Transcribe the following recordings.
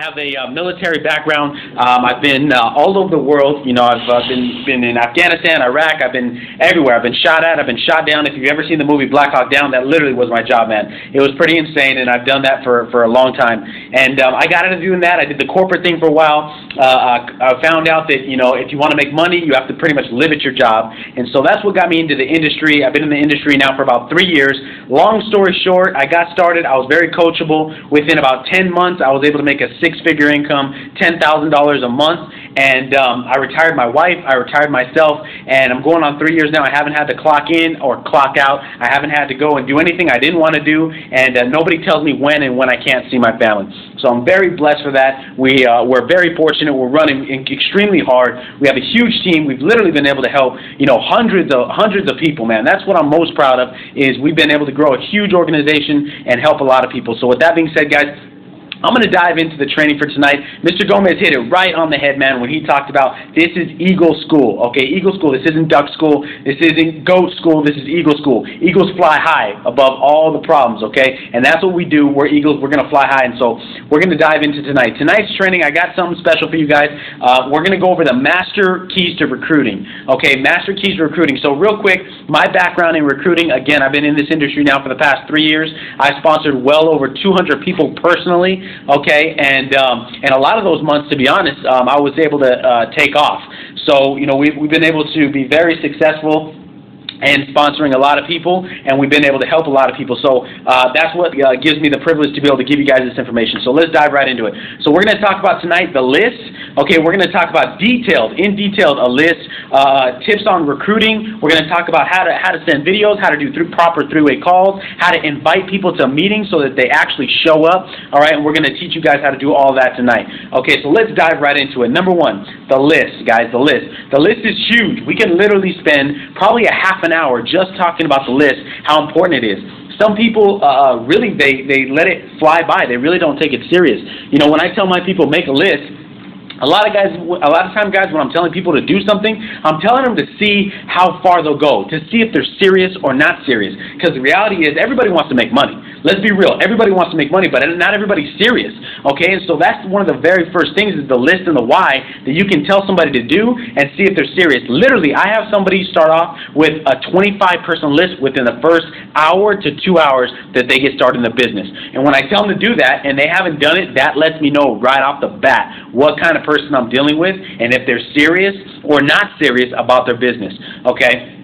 I have a military background. I've been all over the world. You know, I've been in Afghanistan, Iraq. I've been everywhere. I've been shot at. I've been shot down. If you've ever seen the movie Black Hawk Down, that literally was my job, man. It was pretty insane, and I've done that for a long time. And I got into doing that. I did the corporate thing for a while. I found out that, you know, if you want to make money, you have to pretty much live at your job. And so that's what got me into the industry. I've been in the industry now for about 3 years. Long story short, I got started. I was very coachable. Within about 10 months, I was able to make a six-figure income, $10,000 a month, and I retired my wife, I retired myself, and I'm going on 3 years now. I haven't had to clock in or clock out. I haven't had to go and do anything I didn't want to do, and nobody tells me when and when I can't see my family. So I'm very blessed for that. We're very fortunate. We're running extremely hard. We have a huge team. We've literally been able to help, you know, hundreds of people, man. That's what I'm most proud of, is we've been able to grow a huge organization and help a lot of people. So with that being said, guys, I'm going to dive into the training for tonight. Mr. Gomez hit it right on the head, man, when he talked about this is Eagle School. Okay, Eagle School. This isn't Duck School. This isn't Goat School. This is Eagle School. Eagles fly high above all the problems, okay? And that's what we do. We're Eagles. We're going to fly high. And so we're going to dive into tonight. Tonight's training, I got something special for you guys. We're going to go over the master keys to recruiting. Okay, master keys to recruiting. So real quick, my background in recruiting, again, I've been in this industry now for the past 3 years. I sponsored well over 200 people personally. Okay, and a lot of those months, to be honest, I was able to take off. So, you know, we've been able to be very successful and sponsoring a lot of people, and we've been able to help a lot of people. So that's what gives me the privilege to be able to give you guys this information. So let's dive right into it. So we're going to talk about tonight the list. Okay, we're going to talk about in detail, a list, tips on recruiting. We're going to talk about how to send videos, how to do proper three-way calls, how to invite people to meetings so that they actually show up. All right, and we're going to teach you guys how to do all that tonight. Okay, so let's dive right into it. Number one, the list, guys, the list. The list is huge. We can literally spend probably a half an hour just talking about the list, how important it is. Some people really, they let it fly by. They really don't take it serious. You know, when I tell my people make a list, a lot of times, guys, when I'm telling people to do something, I'm telling them to see how far they'll go, to see if they're serious or not serious. Because the reality is everybody wants to make money. Let's be real. Everybody wants to make money, but not everybody's serious. Okay, and so that's one of the very first things, is the list and the why that you can tell somebody to do and see if they're serious. Literally, I have somebody start off with a 25-person list within the first hour to 2 hours that they get started in the business. And when I tell them to do that and they haven't done it, that lets me know right off the bat what kind of person I'm dealing with and if they're serious or not serious about their business. Okay?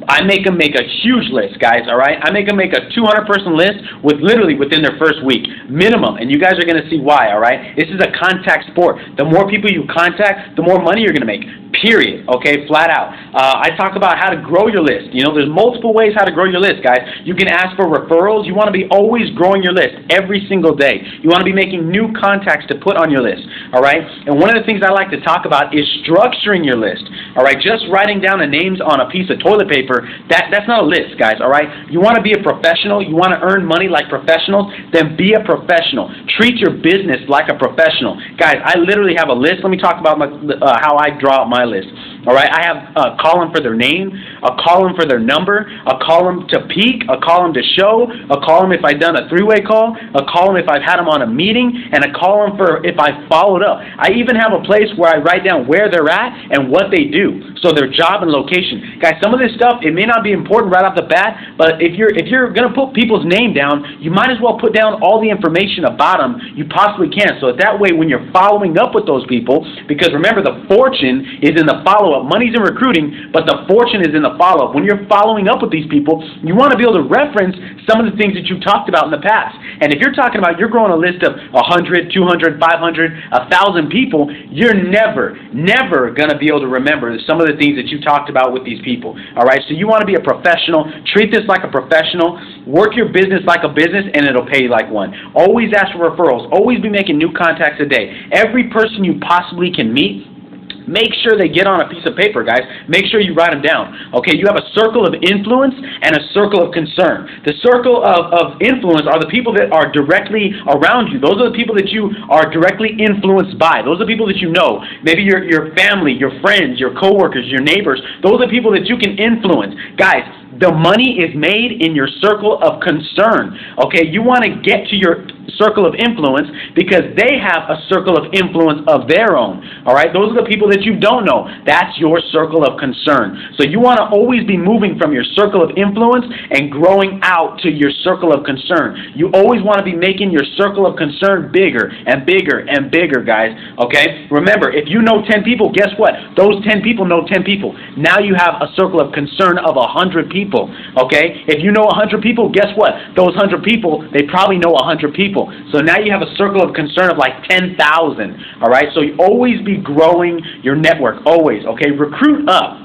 I make them make a huge list, guys, all right? I make them make a 200-person list literally within their first week, minimum, and you guys are going to see why, all right? This is a contact sport. The more people you contact, the more money you're going to make, period, okay, flat out. I talk about how to grow your list. You know, there's multiple ways how to grow your list, guys. You can ask for referrals. You want to be always growing your list every single day. You want to be making new contacts to put on your list, all right? And one of the things I like to talk about is structuring your list, all right? Just writing down the names on a piece of toilet paper, that's not a list, guys, all right? You want to be a professional. You want to earn money like professionals, then be a professional. Treat your business like a professional. Guys, I literally have a list. Let me talk about how I draw out my list. All right, I have a column for their name, a column for their number, a column to peak, a column to show, a column if I've done a three-way call, a column if I've had them on a meeting, and a column for if I followed up. I even have a place where I write down where they're at and what they do, so their job and location. Guys, some of this stuff, it may not be important right off the bat, but if you're going to put people's name down, you might as well put down all the information about them you possibly can, so that way when you're following up with those people, because remember, the fortune is in the follow-up. Money's in recruiting, but the fortune is in the follow-up. When you're following up with these people, you want to be able to reference some of the things that you talked about in the past. And if you're talking about you're growing a list of 100, 200, 500, 1,000 people, you're never going to be able to remember some of the things that you talked about with these people. All right, so you want to be a professional. Treat this like a professional. Work your business like a business, and it'll pay you like one. Always ask for referrals. Always be making new contacts a day. Every person you possibly can meet, make sure they get on a piece of paper, guys. Make sure you write them down. Okay, you have a circle of influence and a circle of concern. The circle of influence are the people that are directly around you. Those are the people that you are directly influenced by. Those are the people that you know. Maybe your family, your friends, your coworkers, your neighbors. Those are people that you can influence. Guys, the money is made in your circle of concern. Okay, you want to get to your circle of influence because they have a circle of influence of their own. All right? Those are the people that you don't know. That's your circle of concern. So you want to always be moving from your circle of influence and growing out to your circle of concern. You always want to be making your circle of concern bigger and bigger and bigger, guys. Okay? Remember, if you know 10 people, guess what? Those 10 people know 10 people. Now you have a circle of concern of 100 people. Okay? If you know 100 people, guess what? Those 100 people, they probably know 100 people. So now you have a circle of concern of like 10,000. All right? So you always be growing your network. Always. Okay? Recruit up.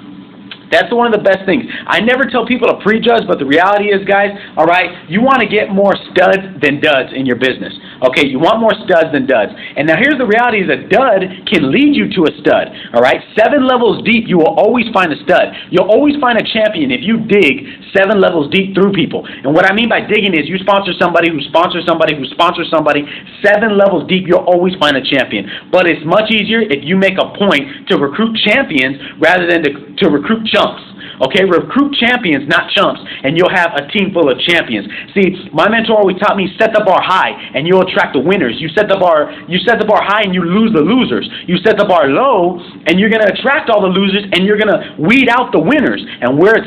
That's one of the best things. I never tell people to prejudge, but the reality is, guys, all right, you want to get more studs than duds in your business. Okay, you want more studs than duds. And now here's the reality is a dud can lead you to a stud. All right, 7 levels deep, you will always find a stud. You'll always find a champion if you dig 7 levels deep through people. And what I mean by digging is you sponsor somebody who sponsors somebody who sponsors somebody. 7 levels deep, you'll always find a champion. But it's much easier if you make a point to recruit champions rather than to recruit chumps. Okay, recruit champions, not chumps, and you'll have a team full of champions. See, my mentor always taught me set the bar high, and you'll attract the winners. You set the bar high, and you lose the losers. You set the bar low, and you're going to attract all the losers, and you're going to weed out the winners. And we're a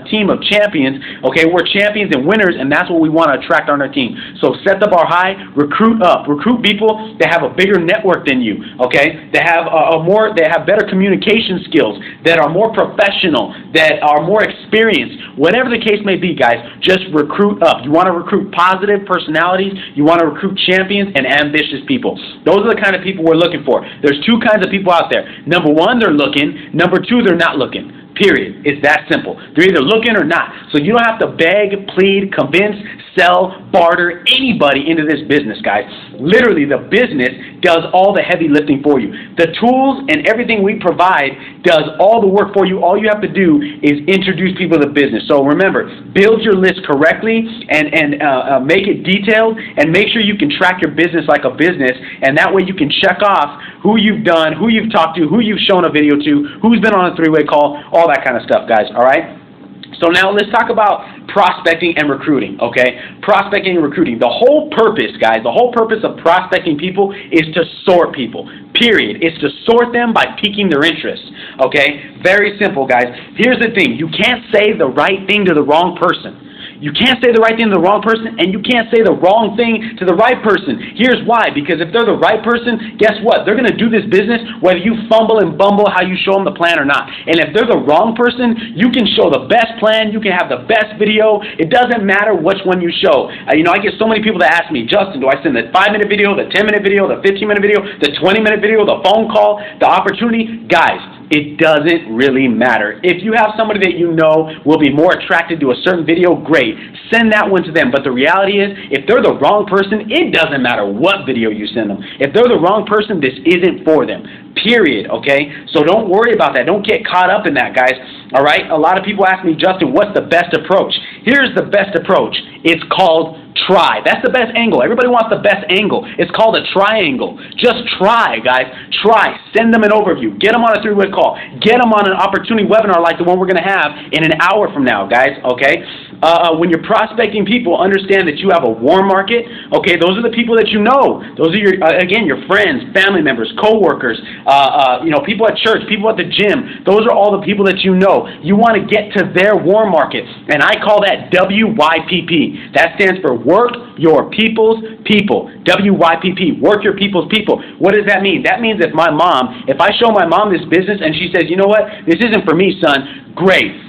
team of champions. Okay, we're champions and winners, and that's what we want to attract on our team. So set the bar high, recruit up, recruit people that have a bigger network than you. Okay, that have they have better communication skills, that are more professional, that are more experienced. Whatever the case may be, guys, just recruit up. You want to recruit positive personalities. You want to recruit champions and ambitious people. Those are the kind of people we're looking for. There's 2 kinds of people out there. Number 1, they're looking. Number 2, they're not looking. Period. It's that simple. They're either looking or not. So you don't have to beg, plead, convince, sell, barter anybody into this business, guys. Literally, the business does all the heavy lifting for you. The tools and everything we provide does all the work for you. All you have to do is introduce people to the business. So remember, build your list correctly and make it detailed, and make sure you can track your business like a business, and that way you can check off who you've done, who you've talked to, who you've shown a video to, who's been on a 3-way call, all that kind of stuff, guys, all right? So now let's talk about prospecting and recruiting, okay? Prospecting and recruiting. The whole purpose, guys, the whole purpose of prospecting people is to sort people, period. It's to sort them by piquing their interest, okay? Very simple, guys. Here's the thing. You can't say the right thing to the wrong person. You can't say the right thing to the wrong person, and you can't say the wrong thing to the right person. Here's why. Because if they're the right person, guess what? They're going to do this business whether you fumble and bumble how you show them the plan or not. And if they're the wrong person, you can show the best plan. You can have the best video. It doesn't matter which one you show. I get so many people that ask me, Justin, do I send the 5-minute video, the 10-minute video, the 15-minute video, the 20-minute video, the phone call, the opportunity? Guys, it doesn't really matter. If you have somebody that you know will be more attracted to a certain video, great. Send that one to them. But the reality is, if they're the wrong person, it doesn't matter what video you send them. If they're the wrong person, this isn't for them. Period, okay? So don't worry about that. Don't get caught up in that, guys. All right? A lot of people ask me, Justin, what's the best approach? Here's the best approach. It's called try. That's the best angle. Everybody wants the best angle. It's called a triangle. Just try, guys. Try. Send them an overview. Get them on a 3-way call. Get them on an opportunity webinar like the one we're going to have in an hour from now, guys, okay? When you're prospecting people, understand that you have a warm market, okay? Those are the people that you know. Those are, again, your friends, family members, co-workers, people at church, people at the gym. Those are all the people that you know. You want to get to their warm market, and I call that WYPP. That stands for Work Your People's People. WYPP. Work Your People's People. What does that mean? That means if I show my mom this business and she says, you know what, this isn't for me, son, great.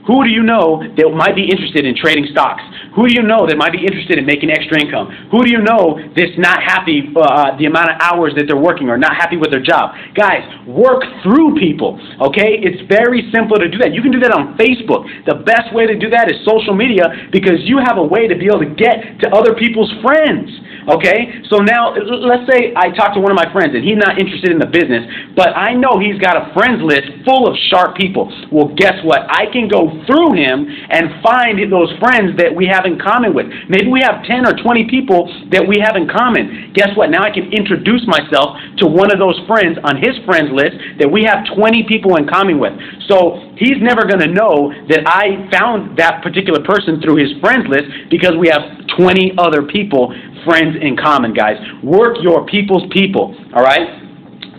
Who do you know that might be interested in trading stocks? Who do you know that might be interested in making extra income? Who do you know that's not happy the amount of hours that they're working or not happy with their job? Guys, work through people, okay? It's very simple to do that. You can do that on Facebook. The best way to do that is social media because you have a way to be able to get to other people's friends, Okay? So now, let's say I talk to one of my friends and he's not interested in the business, but I know he's got a friends list full of sharp people. Well, guess what? I can go through him and find those friends that we have in common with. Maybe we have 10 or 20 people that we have in common. Guess what? Now I can introduce myself to one of those friends on his friends list that we have 20 people in common with. So he's never going to know that I found that particular person through his friends list because we have 20 other people, friends in common, guys. Work your people's people, all right?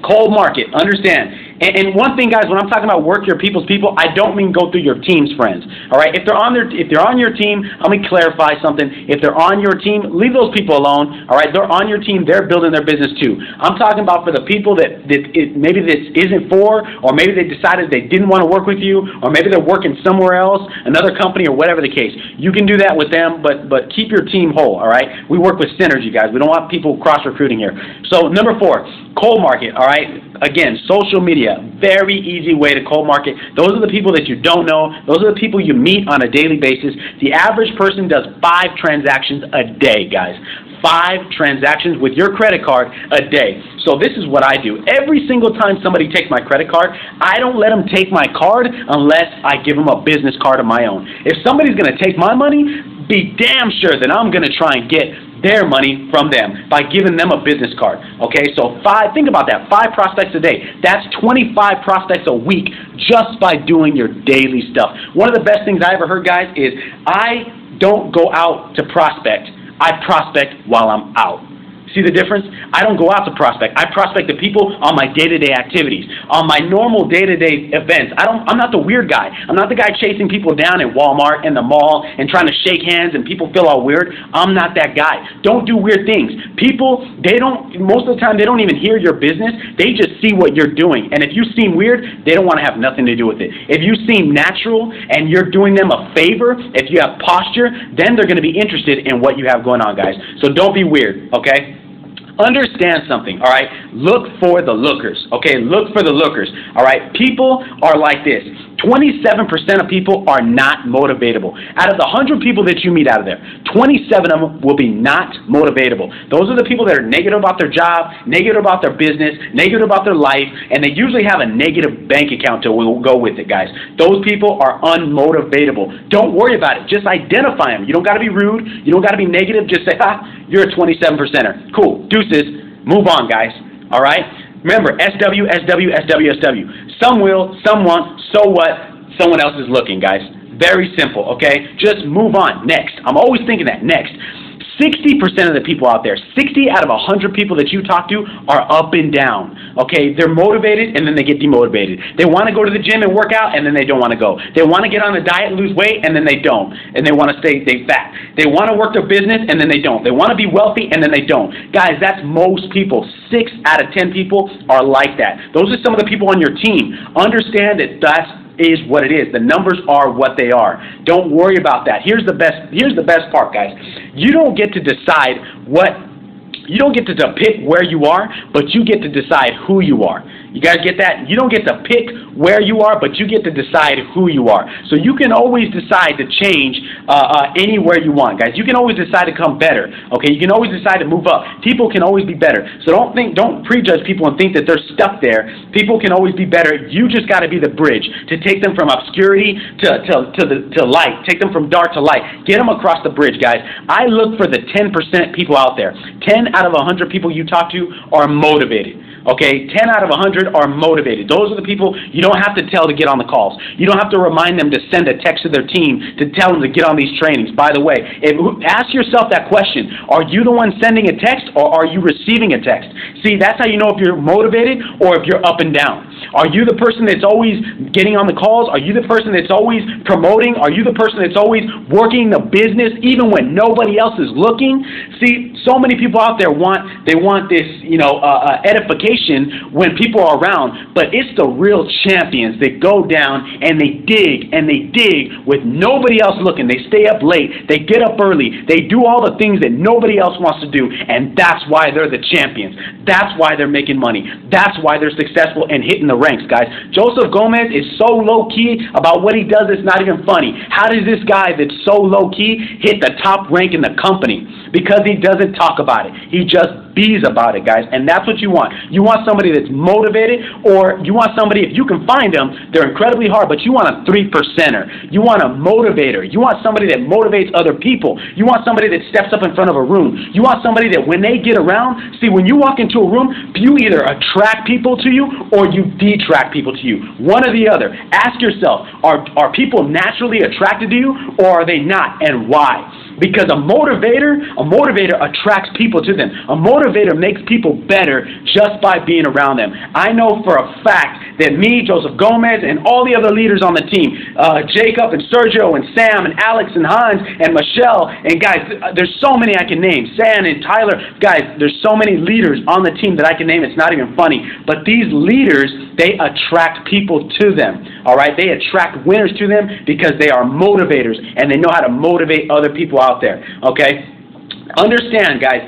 Cold market, understand. And one thing, guys, when I'm talking about work your people's people, I don't mean go through your team's friends. All right, if they're on your team, let me clarify something. If they're on your team, leave those people alone. All right, they're on your team, they're building their business too. I'm talking about for the people that maybe this isn't for, or maybe they decided they didn't want to work with you, or maybe they're working somewhere else, another company, or whatever the case. You can do that with them, but keep your team whole. All right, we work with synergy, guys. We don't want people cross recruiting here. So number 4, cold market. All right, again, social media. Very easy way to cold market. Those are the people that you don't know. Those are the people you meet on a daily basis. The average person does 5 transactions a day, guys. 5 transactions with your credit card a day. So this is what I do. Every single time somebody takes my credit card, I don't let them take my card unless I give them a business card of my own. If somebody's going to take my money, be damn sure that I'm going to try and get their money from them by giving them a business card. Okay, so think about that, 5 prospects a day. That's 25 prospects a week just by doing your daily stuff. One of the best things I ever heard, guys, is I don't go out to prospect. I prospect while I'm out. See the difference? I don't go out to prospect. I prospect the people on my day-to-day activities, on my normal day-to-day events. I'm not the weird guy. I'm not the guy chasing people down at Walmart and the mall and trying to shake hands and people feel all weird. I'm not that guy. Don't do weird things. People, most of the time, they don't even hear your business. They just see what you're doing. And if you seem weird, they don't want to have nothing to do with it. If you seem natural and you're doing them a favor, if you have posture, then they're going to be interested in what you have going on, guys. So don't be weird, okay? Understand something, all right? Look for the lookers, okay? Look for the lookers, all right? People are like this. 27% of people are not motivatable. Out of the 100 people that you meet out of there, 27 of them will be not motivatable. Those are the people that are negative about their job, negative about their business, negative about their life, and they usually have a negative bank account to go with it, guys. Those people are unmotivatable. Don't worry about it. Just identify them. You don't got to be rude. You don't got to be negative. Just say, you're a 27%er. Cool. Deuces. Move on, guys. All right? Remember, SW, SW, SW, SW. Some will, some won't, so what? Someone else is looking, guys. Very simple, okay? Just move on. Next. I'm always thinking that. Next. 60% of the people out there, 60 out of 100 people that you talk to are up and down, okay? They're motivated, and then they get demotivated. They want to go to the gym and work out, and then they don't want to go. They want to get on a diet and lose weight, and then they don't. And they want to stay fat. They want to work their business, and then they don't. They want to be wealthy, and then they don't. Guys, that's most people. 6 out of 10 people are like that. Those are some of the people on your team. Understand that that's is what it is. The numbers are what they are. Don't worry about that. Here's the best part, guys. You don't get to decide you don't get to pick where you are, but you get to decide who you are. You guys get that? You don't get to pick where you are, but you get to decide who you are. So you can always decide to change anywhere you want, guys. You can always decide to come better. Okay, you can always decide to move up. People can always be better. So don't prejudge people and think that they're stuck there. People can always be better. You just got to be the bridge to take them from obscurity to light. Take them from dark to light. Get them across the bridge, guys. I look for the 10% people out there. 10 out of 100 people you talk to are motivated. Okay, 10 out of 100 are motivated. Those are the people you don't have to tell to get on the calls. You don't have to remind them to send a text to their team to tell them to get on these trainings. By the way, ask yourself that question. Are you the one sending a text, or are you receiving a text? See, that's how you know if you're motivated or if you're up and down. Are you the person that's always getting on the calls? Are you the person that's always promoting? Are you the person that's always working the business even when nobody else is looking? See, so many people out there want this, edification when people are around, but it's the real champions that go down and they dig with nobody else looking. They stay up late. They get up early. They do all the things that nobody else wants to do, and that's why they're the champions. That's why they're making money. That's why they're successful and hitting in the ranks, guys. Joseph Gomez is so low-key about what he does, it's not even funny. How does this guy that's so low-key hit the top rank in the company? Because he doesn't talk about it. He just bees about it, guys, and that's what you want. You want somebody that's motivated, or you want somebody, if you can find them, they're incredibly hard, but you want a 3%er. You want a motivator. You want somebody that motivates other people. You want somebody that steps up in front of a room. You want somebody that when they get around, see, when you walk into a room, you either attract people to you or you detract people to you. One or the other. Ask yourself, are people naturally attracted to you, or are they not, and why? Because a motivator attracts people to them. A motivator makes people better just by being around them. I know for a fact that me, Joseph Gomez, and all the other leaders on the team, Jacob and Sergio and Sam and Alex and Hans and Michelle, and guys, there's so many I can name. San and Tyler, guys, there's so many leaders on the team that I can name. It's not even funny. But these leaders, they attract people to them. All right? They attract winners to them because they are motivators and they know how to motivate other people out there. Okay? Understand, guys.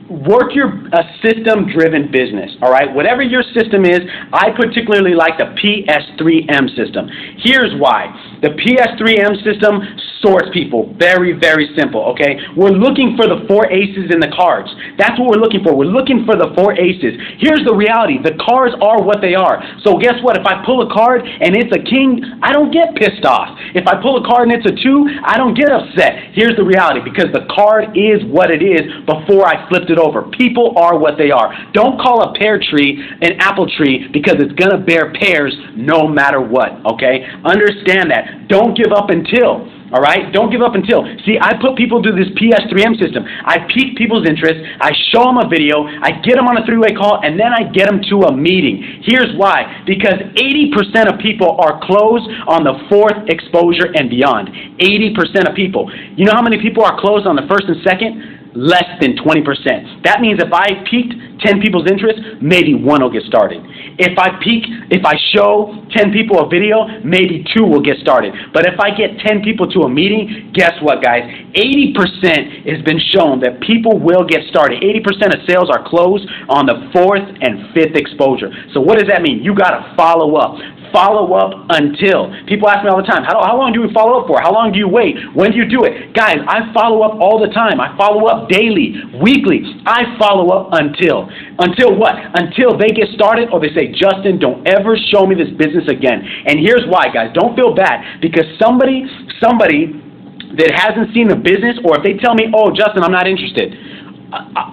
Work a system-driven business, all right? Whatever your system is, I particularly like the PS3M system. Here's why. The PS3M system sorts people. Very, very simple, okay? We're looking for the 4 aces in the cards. That's what we're looking for. We're looking for the 4 aces. Here's the reality. The cards are what they are. So guess what? If I pull a card and it's a king, I don't get pissed off. If I pull a card and it's a 2, I don't get upset. Here's the reality, because the card is what it is before I flipped it over. People are what they are. Don't call a pear tree an apple tree because it's going to bear pears no matter what, okay? Understand that. Don't give up until, all right? Don't give up until. See, I put people through this PS3M system. I pique people's interest. I show them a video. I get them on a 3-way call, and then I get them to a meeting. Here's why. Because 80% of people are closed on the 4th exposure and beyond. 80% of people. You know how many people are closed on the 1st and 2nd? Less than 20%. That means if I piqued 10 people's interest, maybe 1 will get started. If I show 10 people a video, maybe 2 will get started. But if I get 10 people to a meeting, guess what, guys? 80% has been shown that people will get started. 80% of sales are closed on the 4th and 5th exposure. So what does that mean? You got to follow up. Follow up until. People ask me all the time, how long do we follow up for? How long do you wait? When do you do it? Guys, I follow up all the time. I follow up daily, weekly. I follow up until. Until what? Until they get started or they say, Justin, don't ever show me this business again. And here's why, guys. Don't feel bad, because somebody that hasn't seen the business, or if they tell me, oh, Justin, I'm not interested.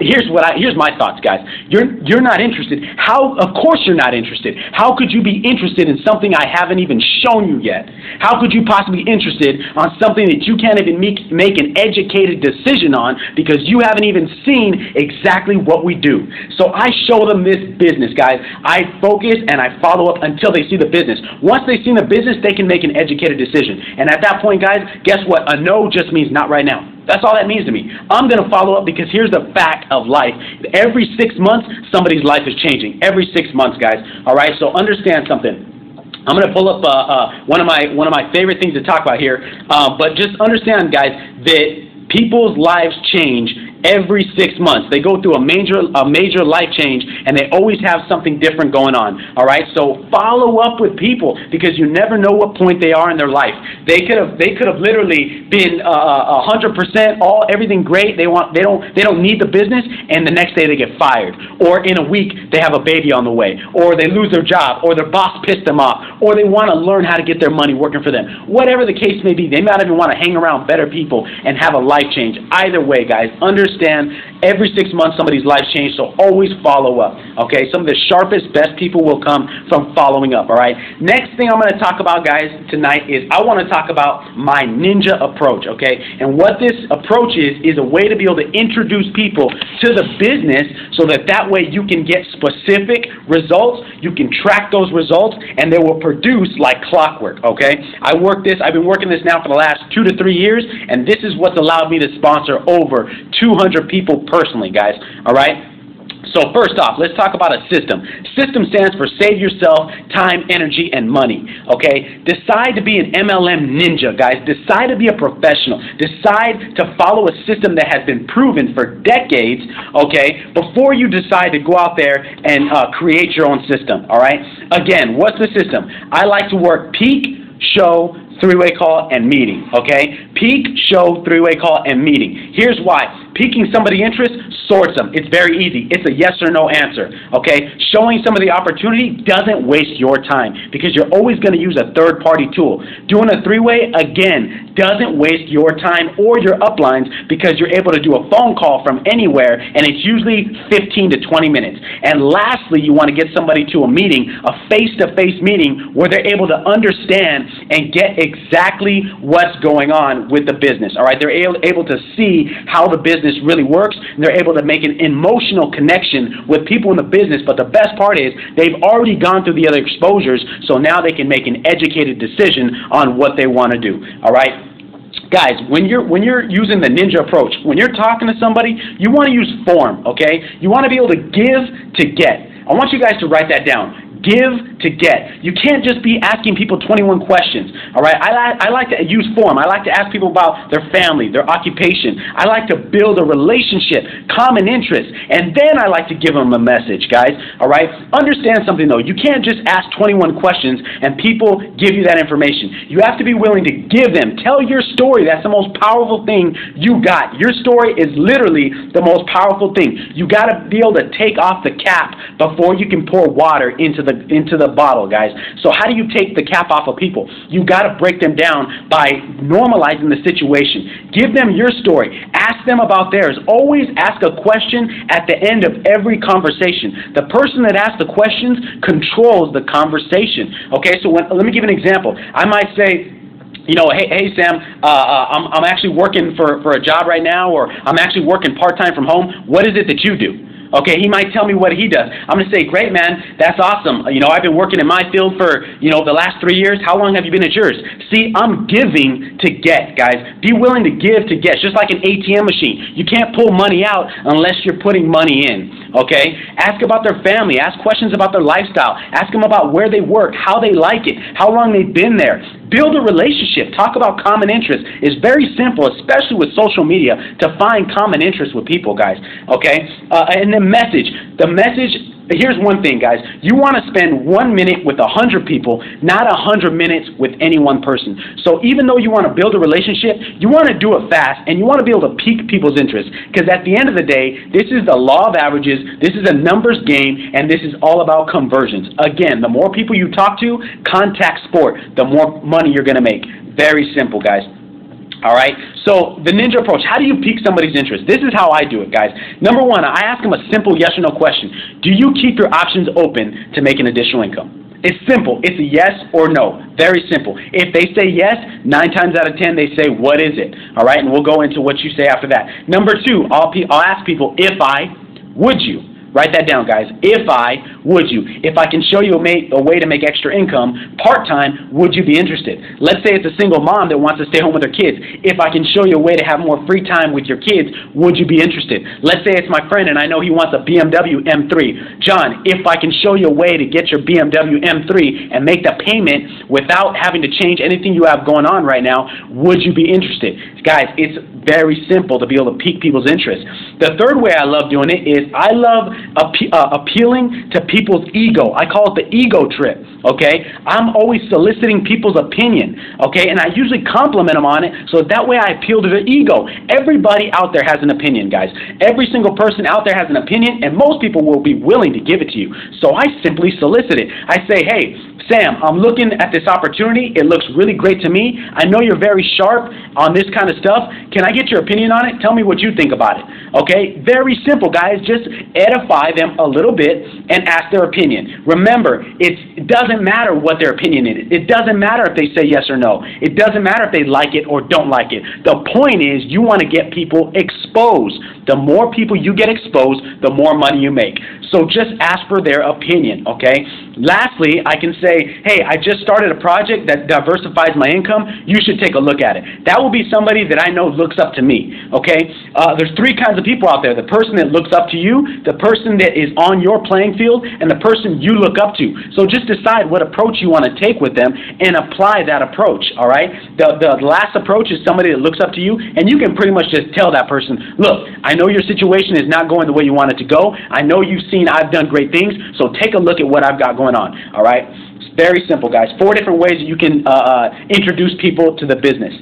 Here's my thoughts, guys. You're not interested. How? Of course you're not interested. How could you be interested in something I haven't even shown you yet? How could you possibly be interested on something that you can't even make an educated decision on because you haven't even seen exactly what we do? So I show them this business, guys. I focus and I follow up until they see the business. Once they've seen the business, they can make an educated decision. And at that point, guys, guess what? A no just means not right now. That's all that means to me. I'm going to follow up because here's the fact of life. Every 6 months, somebody's life is changing. Every 6 months, guys. All right, so understand something. I'm going to pull up one of my favorite things to talk about here. But just understand, guys, that people's lives change every 6 months. They go through a major life change, and they always have something different going on. All right, so follow up with people because you never know what point they are in their life. They could have literally been 100% everything great. They don't need the business, and the next day they get fired, or in a week they have a baby on the way, or they lose their job, or their boss pissed them off, or they want to learn how to get their money working for them. Whatever the case may be, they might even want to hang around better people and have a life change. Either way, guys, understand every 6 months somebody's life change, so always follow up, okay? Some of the sharpest, best people will come from following up, all right? Next thing I'm going to talk about, guys, tonight is I want to talk about my ninja approach, okay? And what this approach is a way to be able to introduce people to the business so that way you can get specific results, you can track those results, and they will produce like clockwork, okay? I've been working this now for the last 2 to 3 years, and this is what's allowed me to sponsor over 200 people personally, guys, all right? So first off, let's talk about a system. System stands for save yourself time, energy, and money. Okay? Decide to be an MLM ninja, guys. Decide to be a professional. Decide to follow a system that has been proven for decades, okay, before you decide to go out there and create your own system, all right? Again, what's the system? I like to work peak, show, three-way call, and meeting, okay? Peak, show, three-way call, and meeting. Here's why. Piquing somebody's interest sorts them. It's very easy. It's a yes or no answer, okay? Showing somebody the opportunity doesn't waste your time because you're always going to use a third-party tool. Doing a three-way, again, doesn't waste your time or your uplines because you're able to do a phone call from anywhere, and it's usually 15 to 20 minutes. And lastly, you want to get somebody to a meeting, a face-to-face meeting where they're able to understand and get exactly what's going on with the business, all right? They're able to see how the business really works, and they're able to make an emotional connection with people in the business. But the best part is they've already gone through the other exposures, so now they can make an educated decision on what they want to do, all right? Guys, when you're using the ninja approach, when you're talking to somebody, you want to use form, okay? You want to be able to give to get. I want you guys to write that down. Give to get. You can't just be asking people 21 questions, all right? I like to use form. I like to ask people about their family, their occupation. I like to build a relationship, common interests, and then I like to give them a message, guys, all right? Understand something, though. You can't just ask 21 questions and people give you that information. You have to be willing to give them. Tell your story. That's the most powerful thing you got. Your story is literally the most powerful thing. You got to be able to take off the cap before you can pour water into the bottle, guys. So how do you take the cap off of people? You got to break them down by normalizing the situation. Give them your story. Ask them about theirs. Always ask a question at the end of every conversation. The person that asks the questions controls the conversation. Okay, so let me give an example. I might say, you know, hey Sam, I'm actually working for a job right now, or I'm actually working part-time from home. What is it that you do? Okay, he might tell me what he does. I'm going to say, great, man, that's awesome. You know, I've been working in my field for, you know, the last 3 years. How long have you been at yours? See, I'm giving to get, guys. Be willing to give to get, just like an ATM machine. You can't pull money out unless you're putting money in, okay? Ask about their family. Ask questions about their lifestyle. Ask them about where they work, how they like it, how long they've been there. Build a relationship. Talk about common interests. It's very simple, especially with social media, to find common interests with people, guys, okay? And the message, here's one thing, guys. You want to spend 1 minute with 100 people, not 100 minutes with any one person. So even though you want to build a relationship, you want to do it fast, and you want to be able to pique people's interest. Because at the end of the day, this is the law of averages, this is a numbers game, and this is all about conversions. Again, the more people you talk to, contact sport, the more money you're going to make. Very simple, guys. All right, so the ninja approach, how do you pique somebody's interest? This is how I do it, guys. Number one, I ask them a simple yes or no question. Do you keep your options open to make an additional income? It's simple. It's a yes or no. Very simple. If they say yes, 9 times out of 10, they say, what is it? All right, and we'll go into what you say after that. Number two, I'll ask people, would you? Write that down, guys. Would you? If I can show you a way to make extra income part-time, would you be interested? Let's say it's a single mom that wants to stay home with her kids. If I can show you a way to have more free time with your kids, would you be interested? Let's say it's my friend and I know he wants a BMW M3. John, if I can show you a way to get your BMW M3 and make the payment without having to change anything you have going on right now, would you be interested? Guys, it's very simple to be able to pique people's interest. The third way I love doing it is I love appealing to people's ego. I call it the ego trip, okay? I'm always soliciting people's opinion, okay? And I usually compliment them on it, so that way I appeal to their ego. Everybody out there has an opinion, guys. Every single person out there has an opinion, and most people will be willing to give it to you. So I simply solicit it. I say, hey, Sam, I'm looking at this opportunity. It looks really great to me. I know you're very sharp on this kind of stuff. Can I get your opinion on it? Tell me what you think about it. Okay? Very simple, guys. Just edify them a little bit and ask their opinion. Remember, it doesn't matter what their opinion is. It doesn't matter if they say yes or no. It doesn't matter if they like it or don't like it. The point is you want to get people exposed. The more people you get exposed, the more money you make. So just ask for their opinion, okay? Lastly, I can say, hey, I just started a project that diversifies my income. You should take a look at it. That will be somebody that I know looks up to me, okay? There's three kinds of people out there. The person that looks up to you, the person that is on your playing field, and the person you look up to. So just decide what approach you want to take with them and apply that approach, all right? The last approach is somebody that looks up to you, and you can pretty much just tell that person, look, I know your situation is not going the way you want it to go. I know you've seen I've done great things, so take a look at what I've got going on, all right? It's very simple, guys. 4 different ways that you can introduce people to the business.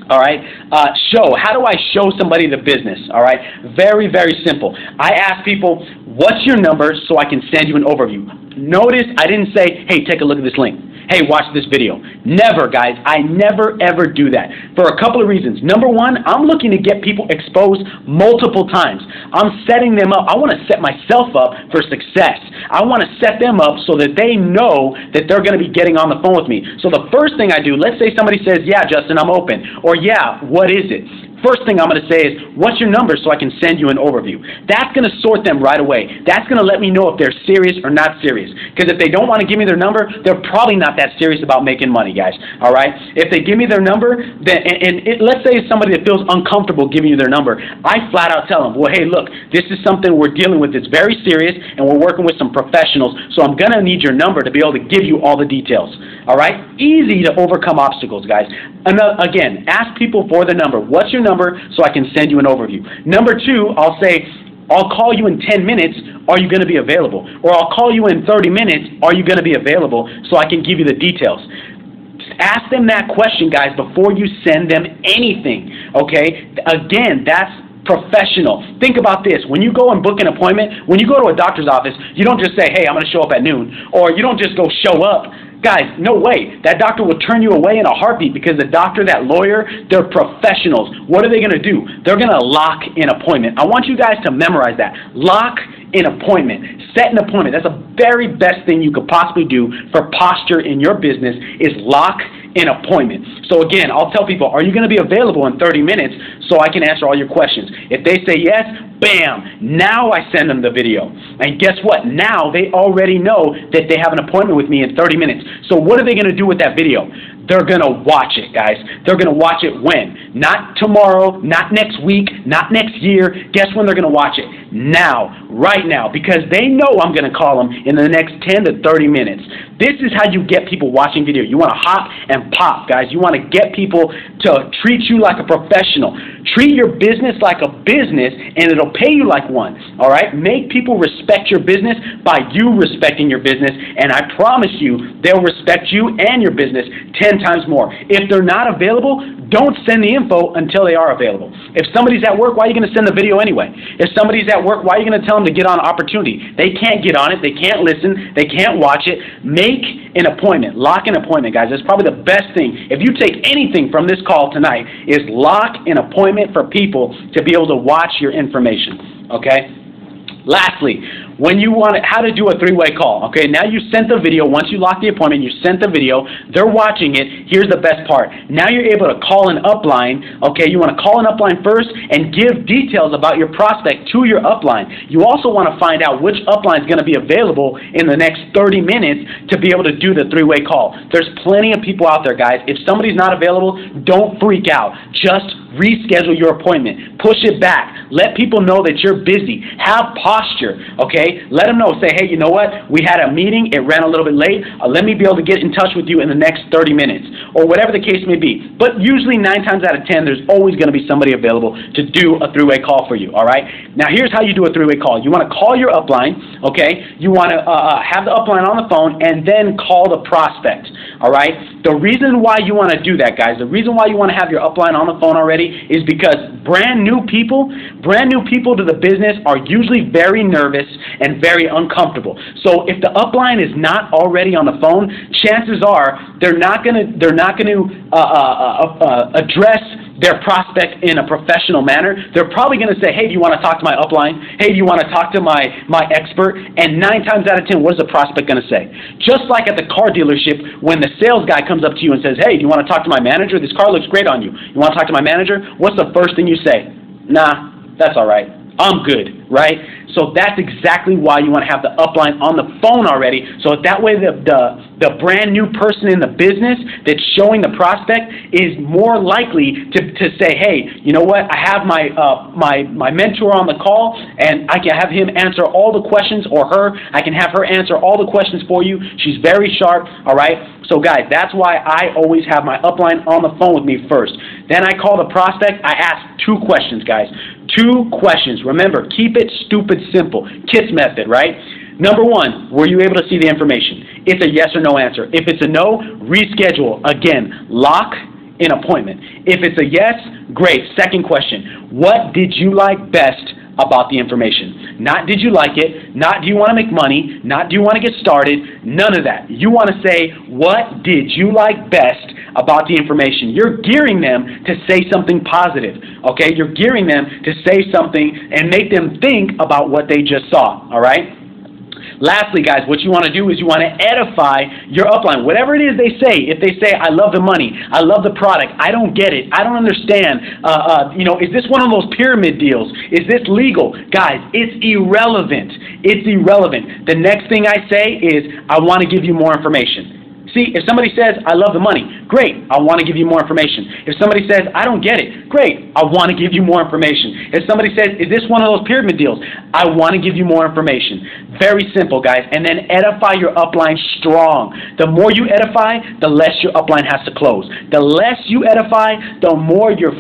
All right, how do I show somebody the business? All right, very, very simple. I ask people, what's your number so I can send you an overview? Notice I didn't say, hey, take a look at this link. Hey, watch this video. Never, guys. I never, ever do that for a couple of reasons. Number one, I'm looking to get people exposed multiple times. I'm setting them up. I want to set myself up for success. I want to set them up so that they know that they're going to be getting on the phone with me. So the first thing I do, let's say somebody says, yeah, Justin, I'm open. Or, yeah, what is it? First thing I'm going to say is, what's your number so I can send you an overview? That's going to sort them right away. That's going to let me know if they're serious or not serious. Because if they don't want to give me their number, they're probably not that serious about making money, guys. All right? If they give me their number, then, let's say it's somebody that feels uncomfortable giving you their number, I flat out tell them, well, hey, look, this is something we're dealing with that's very serious, and we're working with some professionals, so I'm going to need your number to be able to give you all the details. All right? Easy to overcome obstacles, guys. Again, ask people for the number. What's your number so I can send you an overview? Number two, I'll say, I'll call you in 10 minutes. Are you going to be available? Or I'll call you in 30 minutes. Are you going to be available so I can give you the details? Ask them that question, guys, before you send them anything, okay? Again, that's professional. Think about this. When you go and book an appointment, when you go to a doctor's office, you don't just say, hey, I'm going to show up at noon. Or you don't just go show up. Guys, no way. That doctor will turn you away in a heartbeat because the doctor, that lawyer, they're professionals. What are they going to do? They're going to lock an appointment. I want you guys to memorize that. Lock an appointment. Set an appointment. That's the very best thing you could possibly do for posture in your business is lock an appointment. So again, I'll tell people, are you going to be available in 30 minutes so I can answer all your questions? If they say yes, bam, now I send them the video. And guess what? Now they already know that they have an appointment with me in 30 minutes. So what are they going to do with that video? They're going to watch it, guys. They're going to watch it when? Not tomorrow, not next week, not next year. Guess when they're going to watch it? Now, right now, because they know I'm going to call them in the next 10 to 30 minutes. This is how you get people watching video. You want to hop and pop, guys. You want to get people to treat you like a professional. Treat your business like a business, and it'll pay you like one, all right? Make people respect your business by you respecting your business, and I promise you they'll respect you and your business 10 times more. If they're not available, don't send the info until they are available. If somebody's at work, why are you going to send the video anyway? If somebody's at work, why are you going to tell them to get on opportunity? They can't get on it. They can't listen. They can't watch it. Make an appointment. Lock an appointment, guys. That's probably the best thing. If you take anything from this call tonight, is lock an appointment for people to be able to watch your information, okay? Lastly, when you want how to do a three-way call, okay? Now you sent the video. Once you lock the appointment, you sent the video. They're watching it. Here's the best part. Now you're able to call an upline, okay? You want to call an upline first and give details about your prospect to your upline. You also want to find out which upline is going to be available in the next 30 minutes to be able to do the three-way call. There's plenty of people out there, guys. If somebody's not available, don't freak out. Just reschedule your appointment. Push it back. Let people know that you're busy. Have posture, okay? Let them know. Say, hey, you know what? We had a meeting. It ran a little bit late. Let me be able to get in touch with you in the next 30 minutes, or whatever the case may be. But usually 9 times out of 10, there's always going to be somebody available to do a three-way call for you, all right? Now, here's how you do a three-way call. You want to call your upline, okay? You want to have the upline on the phone and then call the prospect, all right? The reason why you want to do that, guys, the reason why you want to have your upline on the phone already is because brand new people to the business are usually very nervous and very uncomfortable. So if the upline is not already on the phone, chances are they're not going to address their prospect in a professional manner. They're probably going to say, hey, do you want to talk to my upline? Hey, do you want to talk to my expert? And 9 times out of 10, what is the prospect going to say? Just like at the car dealership, when the sales guy comes up to you and says, hey, do you want to talk to my manager? This car looks great on you. You want to talk to my manager? What's the first thing you say? Nah, That's all right. I'm good, right? So that's exactly why you want to have the upline on the phone already. So that way the brand new person in the business that's showing the prospect is more likely to say, hey, you know what? I have my mentor on the call, and I can have him answer all the questions, or her. I can have her answer all the questions for you. She's very sharp, all right? So guys, that's why I always have my upline on the phone with me first. Then I call the prospect. I ask 2 questions, guys. 2 questions. Remember, keep it stupid simple. KISS method, right? Number 1, were you able to see the information? It's a yes or no answer. If it's a no, reschedule. Again, lock an appointment. If it's a yes, great. Second question, what did you like best about the information? Not did you like it, not do you want to make money, not do you want to get started, none of that. You want to say, what did you like best about the information? You're gearing them to say something positive, okay? You're gearing them to say something and make them think about what they just saw, all right? Lastly, guys, what you want to do is you want to edify your upline. Whatever it is they say, if they say, I love the money, I love the product, I don't get it, I don't understand, is this one of those pyramid deals? Is this legal? Guys, it's irrelevant. It's irrelevant. The next thing I say is, I want to give you more information. See, if somebody says, I love the money, great, I want to give you more information. If somebody says, I don't get it, great, I want to give you more information. If somebody says, is this one of those pyramid deals, I want to give you more information. Very simple, guys. And then edify your upline strong. The more you edify, the less your upline has to close. The less you edify, the more you're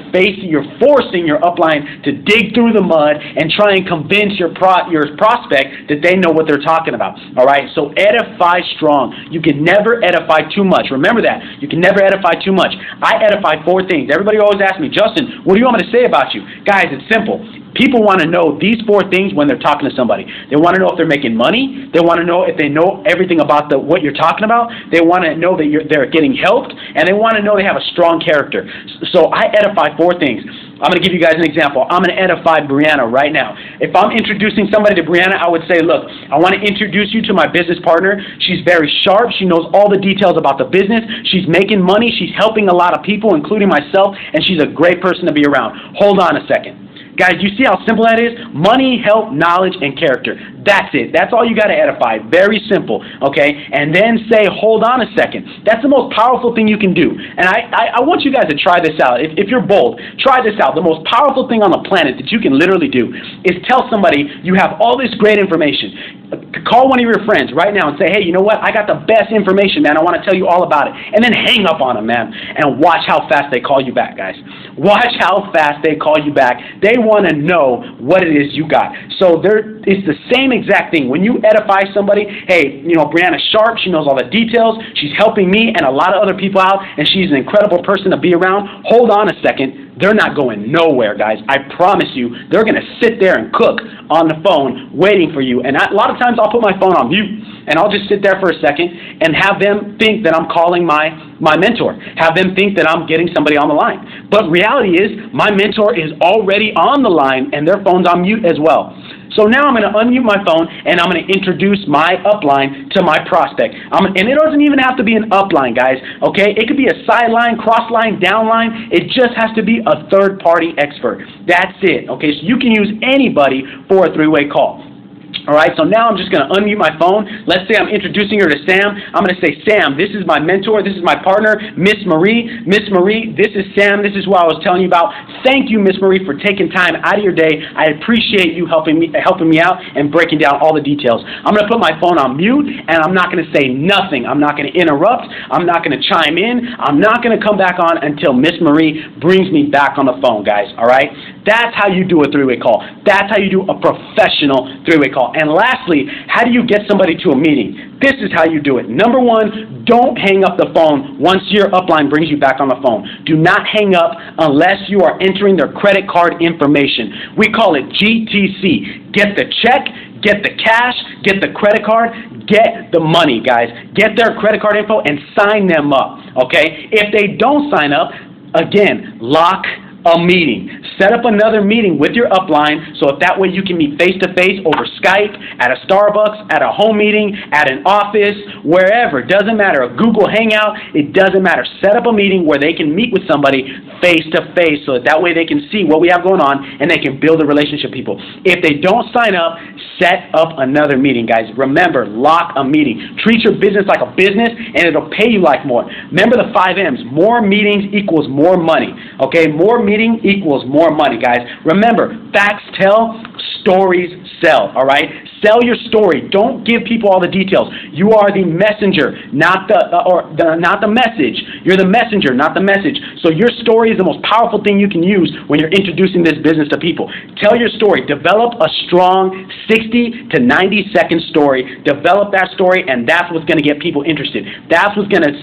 forcing your upline to dig through the mud and try and convince your prospect that they know what they're talking about. All right? So edify strong. You can never edify too much. Remember that. You can never edify too much. I edify 4 things. Everybody always asks me, Justin, what do you want me to say about you? Guys, it's simple. People want to know these 4 things when they're talking to somebody. They want to know if they're making money. They want to know if they know everything about what you're talking about. They want to know that they're getting helped. And they want to know they have a strong character. So I edify 4 things. I'm going to give you guys an example. I'm going to edify Brianna right now. If I'm introducing somebody to Brianna, I would say, look, I want to introduce you to my business partner. She's very sharp. She knows all the details about the business. She's making money. She's helping a lot of people, including myself, and she's a great person to be around. Hold on a second. Guys, you see how simple that is? Money, health, knowledge, and character. That's it. That's all you got to edify. Very simple, okay? And then say, hold on a second. That's the most powerful thing you can do. And I want you guys to try this out. If you're bold, try this out. The most powerful thing on the planet that you can literally do is tell somebody you have all this great information. Call one of your friends right now and say, hey, you know what? I got the best information, man. I want to tell you all about it. And then hang up on them, man. And watch how fast they call you back, guys. Watch how fast they call you back. They want to know what it is you got. So it's the same exact thing. When you edify somebody, hey, Brianna's sharp. She knows all the details. She's helping me and a lot of other people out, and she's an incredible person to be around. Hold on a second. They're not going nowhere, guys. I promise you, they're going to sit there and cook on the phone waiting for you. And a lot of times I'll put my phone on mute, and I'll just sit there for a second and have them think that I'm calling my mentor. Have them think that I'm getting somebody on the line. But reality is, my mentor is already on the line, and their phone's on mute as well. So now I'm going to unmute my phone, and I'm going to introduce my upline to my prospect. And it doesn't even have to be an upline, guys, okay? It could be a sideline, cross-line, downline. It just has to be a third-party expert. That's it, okay? So you can use anybody for a 3-way call. All right, so now I'm just going to unmute my phone. Let's say I'm introducing her to Sam. I'm going to say, Sam, this is my mentor. This is my partner, Miss Marie. Miss Marie, this is Sam. This is what I was telling you about. Thank you, Miss Marie, for taking time out of your day. I appreciate you helping me out and breaking down all the details. I'm going to put my phone on mute, and I'm not going to say nothing. I'm not going to interrupt. I'm not going to chime in. I'm not going to come back on until Miss Marie brings me back on the phone, guys, all right? That's how you do a 3-way call. That's how you do a professional 3-way call. And lastly, how do you get somebody to a meeting? This is how you do it. Number 1, don't hang up the phone once your upline brings you back on the phone. Do not hang up unless you are entering their credit card information. We call it GTC. Get the check, get the cash, get the credit card, get the money, guys. Get their credit card info and sign them up, okay? If they don't sign up, again, lock a meeting. Set up another meeting with your upline so that way you can meet face-to-face over Skype, at a Starbucks, at a home meeting, at an office, wherever. It doesn't matter. A Google Hangout, it doesn't matter. Set up a meeting where they can meet with somebody face-to-face so that way they can see what we have going on and they can build a relationship, people. If they don't sign up, set up another meeting, guys. Remember, lock a meeting. Treat your business like a business and it'll pay you like more. Remember the 5 M's. More meetings equals more money. Okay? More meeting equals more money, guys. Remember, facts tell, stories sell, all right? Sell your story. Don't give people all the details. You are the messenger, not the message. You're the messenger, not the message. So your story is the most powerful thing you can use when you're introducing this business to people. Tell your story. Develop a strong 60 to 90-second story. Develop that story, and that's what's going to get people interested. That's what's going to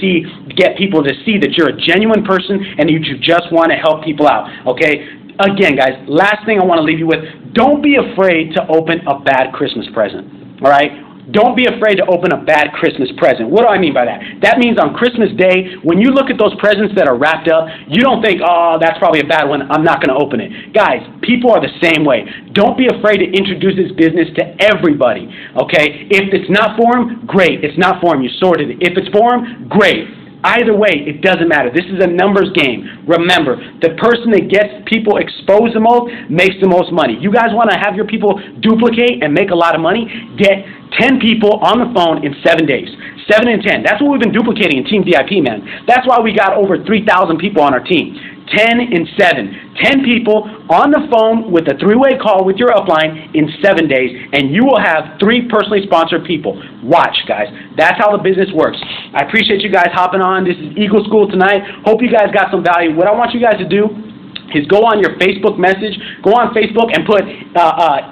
get people to see that you're a genuine person and you just want to help people out, okay? Again, guys, last thing I want to leave you with, don't be afraid to open a bad Christmas present, all right? Don't be afraid to open a bad Christmas present. What do I mean by that? That means on Christmas Day, when you look at those presents that are wrapped up, you don't think, oh, that's probably a bad one, I'm not going to open it. Guys, people are the same way. Don't be afraid to introduce this business to everybody, okay? If it's not for them, great. It's not for them. You sorted it. If it's for them, great. Either way, it doesn't matter. This is a numbers game. Remember, the person that gets people exposed the most makes the most money. You guys want to have your people duplicate and make a lot of money? Get 10 people on the phone in 7 days. 7 and 10. That's what we've been duplicating in Team VIP, man. That's why we got over 3,000 people on our team. 10 and 7. 10 people on the phone with a 3-way call with your upline in 7 days, and you will have 3 personally sponsored people. Watch, guys. That's how the business works. I appreciate you guys hopping on. This is Eagle School tonight. Hope you guys got some value. What I want you guys to do is go on your Facebook message, go on Facebook and put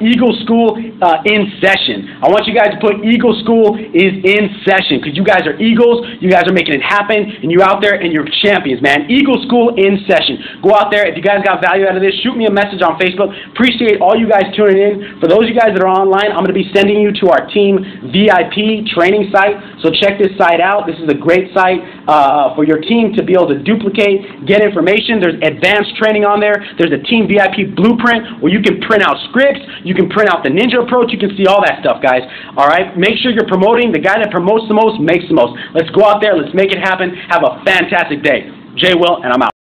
Eagle School in session. I want you guys to put Eagle School is in session because you guys are Eagles, you guys are making it happen, and you're out there and you're champions, man. Eagle School in session. Go out there. If you guys got value out of this, shoot me a message on Facebook. Appreciate all you guys tuning in. For those of you guys that are online, I'm going to be sending you to our Team VIP training site, so check this site out. This is a great site for your team to be able to duplicate, get information. There's advanced training on there. There's a Team VIP blueprint where you can print out scripts, you can print out the ninja approach, you can see all that stuff, guys. All right? Make sure you're promoting. The guy that promotes the most makes the most. Let's go out there. Let's make it happen. Have a fantastic day. Jwill, and I'm out.